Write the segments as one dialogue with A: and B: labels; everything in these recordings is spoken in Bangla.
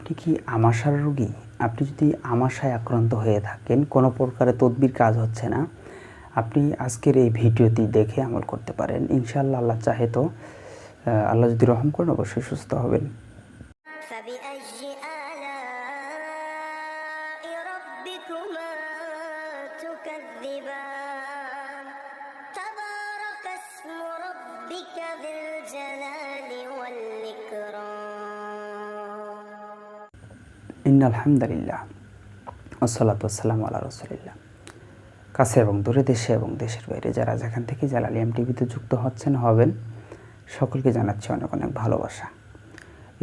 A: আপনি কি আমাশার রোগী? আপনি যদি আমাশায় আক্রান্ত হয়ে থাকেন, কোনো প্রকারে তদবির কাজ হচ্ছে না, আপনি আজকের এই ভিডিওটি দেখে আমল করতে পারেন। ইনশাআল্লাহ আল্লাহ চাহে তো আল্লাহ যদি রহম করেন অবশ্যই সুস্থ হবেন। ইন্নাল হামদুলিল্লাহ ওয়াসসালাতু ওয়াসসালামু আলা রাসূলিল্লাহ। কাছে এবং দূরে, দেশে এবং দেশের বাইরে যারা যেখান থেকে জালালিয়াম টিভিতে যুক্ত হবেন, সকলকে জানাচ্ছি অনেক অনেক ভালোবাসা।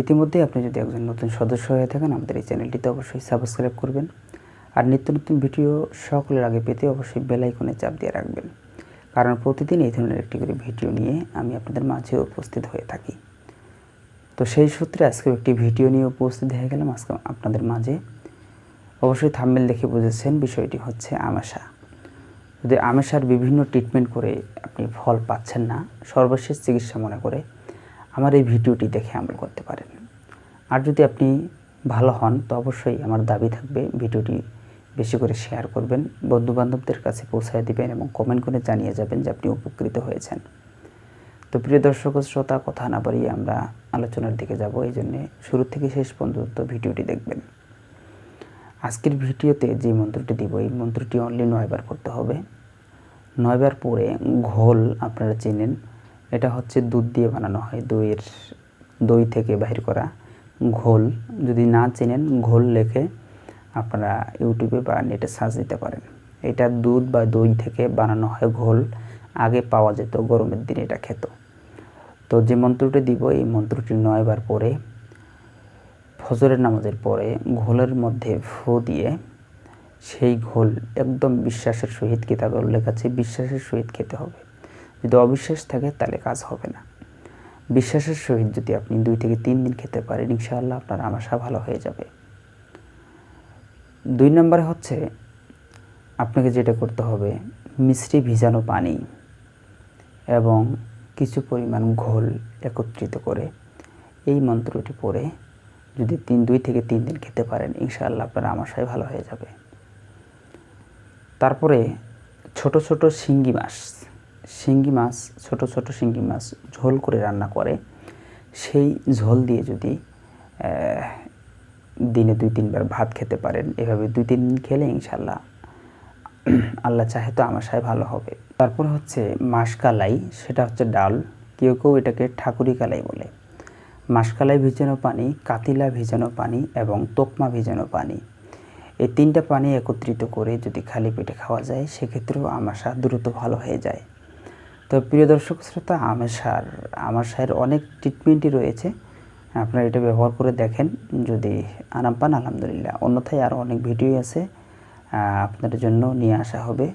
A: ইতিমধ্যে আপনি যদি একজন নতুন সদস্য হয়ে থাকেন, আমাদের এই চ্যানেলটিতে অবশ্যই সাবস্ক্রাইব করবেন, আর নিত্য নতুন ভিডিও সকলের আগে পেতে অবশ্যই বেল আইকনে চাপ দিয়ে রাখবেন, কারণ প্রতিদিন এই ধরনের একটি করে ভিডিও নিয়ে আমি আপনাদের মাঝে উপস্থিত হয়ে থাকি। তো সেই সূত্রে আজকে একটি ভিডিও নিয়ে উপস্থিত হয়ে গেলাম আজকে আপনাদের মাঝে। অবশ্যই থাম্বনেল দেখে বুঝেছেন বিষয়টি হচ্ছে আমাশা। যদি আমাশার বিভিন্ন ট্রিটমেন্ট করে আপনি ফল পাচ্ছেন না, সর্বশেষ চিকিৎসা মনে করে আমার এই ভিডিওটি দেখে আমল করতে পারেন। আর যদি আপনি ভালো হন তো অবশ্যই আমার দাবি থাকবে ভিডিওটি বেশি করে শেয়ার করবেন, বন্ধুবান্ধবদের কাছে পৌঁছায় দিবেন এবং কমেন্ট করে জানিয়ে যাবেন যে আপনি উপকৃত হয়েছেন। তো প্রিয় দর্শক ও শ্রোতা, কথা না বাড়িয়ে আমরা আলোচনার দিকে যাব, এই জন্যে শুরু থেকে শেষ পর্যন্ত ভিডিওটি দেখবেন। আজকের ভিডিওতে যে মন্ত্রটি দিব, এই মন্ত্রটি অনলি 9 বার করতে হবে। 9 বার পরে ঘোল আপনারা চেনেন, এটা হচ্ছে দুধ দিয়ে বানানো হয়, দই থেকে বাহির করা ঘোল। যদি না চেনেন, ঘোল লেখে আপনারা ইউটিউবে বা নেটে সার্চ দিতে পারেন। এটা দুধ বা দই থেকে বানানো হয় ঘোল। আগে পাওয়া যেত, গরমের দিনে এটা খেত। তো যে মন্ত্রটি দিব, এই মন্ত্রটি 9 বার পরে ফজরের নামাজের পরে ঘোলের মধ্যে ফু দিয়ে সেই ঘোল একদম বিশ্বাসের সহিত, কিতাবে উল্লেখ আছে বিশ্বাসের সহিত খেতে হবে। যদি অবিশ্বাস থাকে তাহলে কাজ হবে না। বিশ্বাসের সহিত যদি আপনি 2 থেকে 3 দিন খেতে পারেন, ইনশাআল্লাহ আপনার আমাশা ভালো হয়ে যাবে। 2 নম্বরে হচ্ছে আপনাকে যেটা করতে হবে, মিষ্টি ভিজানো পানি এবং কিছু পরিমাণ ঘোল একত্রিত করে এই মন্ত্রটি পড়ে যদি 2 থেকে 3 দিন খেতে পারেন, ইনশাআল্লাহ আপনার আমাশাই ভালো হয়ে যাবে। তারপরে ছোট ছোট শিঙ্গি মাছ, ছোট ছোট শিঙ্গি মাছ ঝোল করে রান্না করে, সেই ঝোল দিয়ে যদি দিনে 2-3 বার ভাত খেতে পারেন, এভাবে 2-3 দিন খেলে ইনশাআল্লাহ আল্লাহ চাহে তো আমাশাই ভালো হবে। তারপর হচ্ছে মাসকালাই, সেটা হচ্ছে ডাল, কেউ কেউ এটাকে ঠাকুরি কালাই বলে। মাসকালাই ভিজানো পানি, কাতিলা ভিজানো পানি এবং তোকমা ভিজানো পানি, এই 3টা পানি একত্রিত করে যদি খালি পেটে খাওয়া যায়, সেক্ষেত্রেও আমাশা দ্রুত ভালো হয়ে যায়। তো প্রিয় দর্শক শ্রোতা, আমাশার অনেক ট্রিটমেন্টই রয়েছে, আপনারা এটা ব্যবহার করে দেখেন, যদি আরাম পান আলহামদুলিল্লাহ। অন্যথায় আরও অনেক ভিডিও আছে আপনাদের জন্য নিয়ে আসা হবে,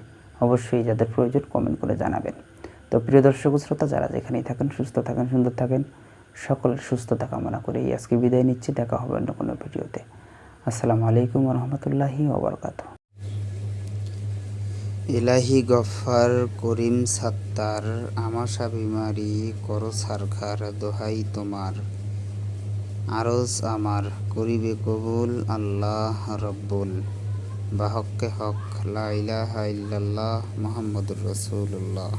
A: অবশ্যই যাদের প্রয়োজন কমেন্ট করে জানাবেন। তো প্রিয় দর্শক শ্রোতা, যারা যেখানেই থাকেন সুস্থ থাকেন, সুন্দর থাকেন, সকলের সুস্থতা কামনা করে আজকে বিদায় নিচ্ছি। দেখা হবে অন্য কোনো ভিডিওতে। আসসালামু আলাইকুম ওয়া রাহমাতুল্লাহি ওয়া বারাকাতুহু।
B: ইলাহি গফফার করিম সাত্তার, আমাশা বিমারি করো সারখার, দোহাই তোমার আরজ আমার, করিবে কবুল আল্লাহ রব্বুল, বাহক্কে হক লা ইলাহা ইল্লাল্লাহ মুহাম্মাদুর রাসূলুল্লাহ।